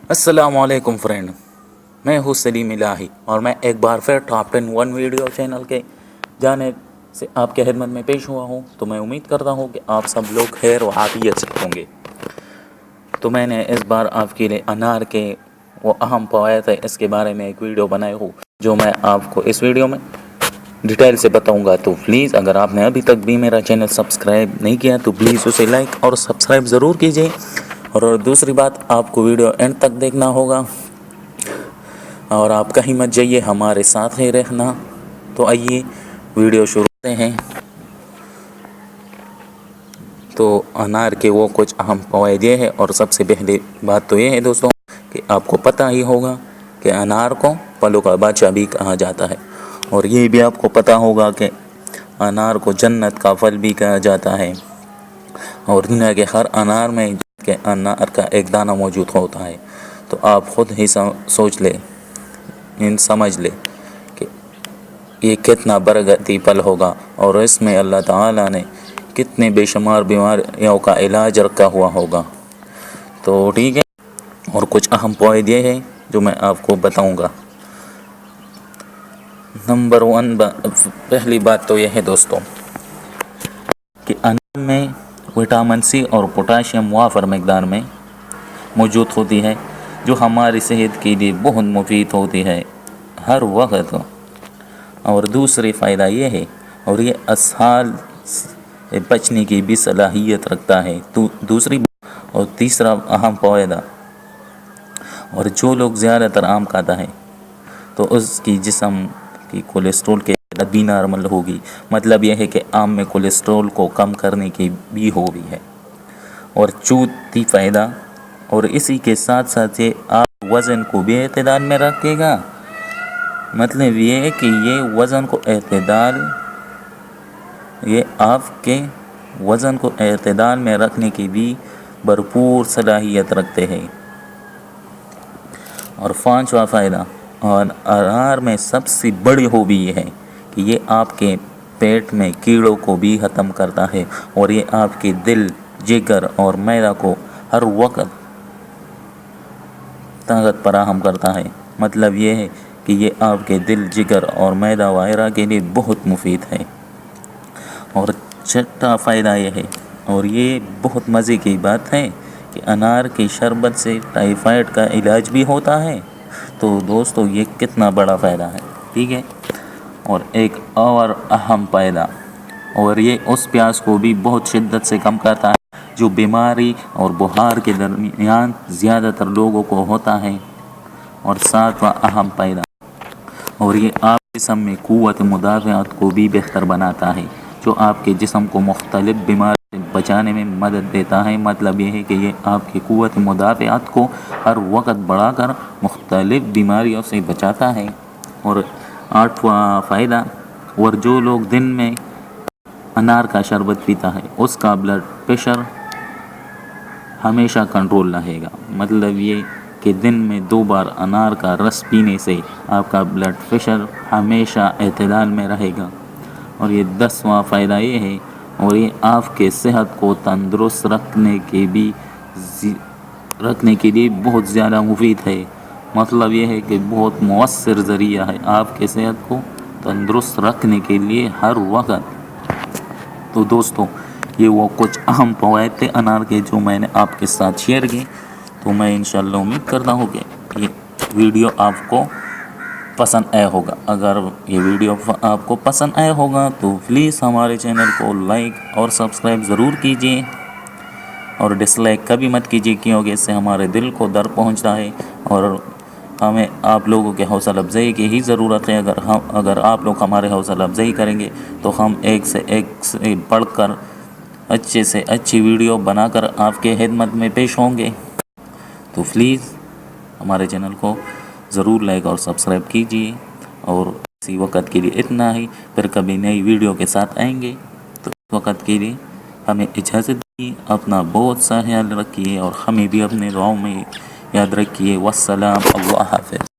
السلام علیکم فرینڈ، میں ہوں سلیم الہی اور میں ایک بار پھر ٹاپ 10 ون ویڈیو چینل کے جانب سے آپ کے خدمت میں پیش ہوا ہوں۔ تو میں امید کرتا ہوں کہ آپ سب لوگ خیر و عافیت سے ہوں گے۔ تو میں نے اس بار آپ کے لیے انار کے وہ اہم فوائد ہے اس کے بارے میں ایک ویڈیو بنائی ہوں، جو میں آپ کو اس ویڈیو میں ڈیٹیل سے بتاؤں گا۔ تو پلیز اگر آپ نے ابھی تک بھی میرا چینل سبسکرائب نہیں کیا تو پلیز اسے لائک اور سبسکرائب ضرور کیجیے۔ اور دوسری بات، آپ کو ویڈیو اینڈ تک دیکھنا ہوگا اور آپ کہیں مت جائیے، ہمارے ساتھ ہی رہنا۔ تو آئیے ویڈیو شروع کرتے ہیں۔ تو انار کے وہ کچھ اہم فوائد یہ ہے، اور سب سے پہلی بات تو یہ ہے دوستوں کہ آپ کو پتہ ہی ہوگا کہ انار کو پھلوں کا بادشاہ بھی کہا جاتا ہے، اور یہ بھی آپ کو پتہ ہوگا کہ انار کو جنت کا پھل بھی کہا جاتا ہے، اور دنیا کے ہر انار میں کے انار کا ایک دانہ موجود ہوتا ہے۔ تو آپ خود ہی سوچ لیں، سمجھ لیں کہ یہ کتنا برکتی پھل ہوگا، اور اس میں اللہ تعالیٰ نے کتنے بے شمار بیماریوں کا علاج رکھا ہوا ہوگا۔ تو ٹھیک ہے، اور کچھ اہم فوائد یہ ہے جو میں آپ کو بتاؤں گا۔ نمبر 1، پہلی بات تو یہ ہے دوستوں کہ انار میں وٹامن سی اور پوٹاشیم وافر مقدار میں موجود ہوتی ہے، جو ہماری صحت کے لیے بہت مفید ہوتی ہے ہر وقت۔ اور دوسری فائدہ یہ ہے، اور یہ اسہال سے بچنے کی بھی صلاحیت رکھتا ہے۔ اور تیسرا اہم فائدہ، اور جو لوگ زیادہ تر آم کھاتا ہے تو اس کی جسم کی کولیسٹرول کی حالت بھی نارمل ہوگی۔ مطلب یہ ہے کہ آم میں کولیسٹرول کو کم کرنے کی بھی ہوگی ہے۔ اور چوتھی فائدہ، اور اسی کے ساتھ ساتھ یہ آپ وزن کو بھی اعتدال میں رکھے گا۔ مطلب یہ ہے کہ یہ وزن کو آپ کے وزن کو اعتدال میں رکھنے کی بھی بھرپور صلاحیت رکھتے ہیں۔ اور پانچواں فائدہ، اور انار میں سب سے بڑی خوبی یہ ہے کہ یہ آپ کے پیٹ میں کیڑوں کو بھی ختم کرتا ہے، اور یہ آپ کے دل، جگر اور معدہ کو ہر وقت طاقت فراہم کرتا ہے۔ مطلب یہ ہے کہ یہ آپ کے دل، جگر اور معدہ وغیرہ کے لیے بہت مفید ہے۔ اور چھٹا فائدہ یہ ہے، اور یہ بہت مزے کی بات ہے کہ انار کی شربت سے ٹائیفائڈ کا علاج بھی ہوتا ہے۔ تو دوستو یہ کتنا بڑا فائدہ ہے، ٹھیک ہے۔ اور ایک اور اہم فائدہ، اور یہ اس پیاس کو بھی بہت شدت سے کم کرتا ہے جو بیماری اور بخار کے درمیان زیادہ تر لوگوں کو ہوتا ہے۔ اور ساتواں اہم فائدہ، اور یہ آپ کے جسم میں قوت مدافعت کو بھی بہتر بناتا ہے، جو آپ کے جسم کو مختلف بیماریوں سے بچانے میں مدد دیتا ہے۔ مطلب یہ ہے کہ یہ آپ کی قوت مدافعت کو ہر وقت بڑھا کر مختلف بیماریوں سے بچاتا ہے۔ اور آٹھواں فائدہ، اور جو لوگ دن میں انار کا شربت پیتا ہے اس کا بلڈ پریشر ہمیشہ کنٹرول رہے گا۔ مطلب یہ کہ دن میں 2 بار انار کا رس پینے سے آپ کا بلڈ پریشر ہمیشہ اعتدال میں رہے گا۔ اور یہ 10واں فائدہ یہ ہے، اور یہ آپ کے صحت کو تندرست رکھنے کے لیے بہت زیادہ مفید ہے۔ مطلب یہ ہے کہ بہت مؤثر ذریعہ ہے آپ کے صحت کو تندرست رکھنے کے لیے ہر وقت۔ تو دوستو یہ وہ کچھ اہم فوائد تھے انار کے جو میں نے آپ کے ساتھ شیئر کیے۔ تو میں انشاءاللہ امید کرتا ہوں کہ یہ ویڈیو آپ کو پسند آیا ہوگا۔ اگر یہ ویڈیو آپ کو پسند آیا ہوگا تو پلیز ہمارے چینل کو لائک اور سبسکرائب ضرور کیجیے، اور ڈس لائک کبھی مت کیجیے، کیونکہ اس سے ہمارے دل کو درد پہنچتا ہے، اور ہمیں آپ لوگوں کے حوصلہ افزائی کی ہی ضرورت ہے۔ اگر آپ لوگ ہمارے حوصلہ افزائی کریں گے تو ہم ایک سے بڑھ کر اچھے سے اچھی ویڈیو بنا کر آپ کے خدمت میں پیش ہوں گے۔ تو پلیز ہمارے چینل کو ضرور لائک اور سبسکرائب کیجیے، اور اسی وقت کے لیے اتنا ہی، پھر کبھی نئی ویڈیو کے ساتھ آئیں گے۔ تو اس وقت کے لیے ہمیں اجازت دیجیے، اپنا بہت سا خیال رکھیے، اور ہمیں بھی اپنے دعاؤں میں یاد رکھیے۔ والسلام، اللہ حافظ۔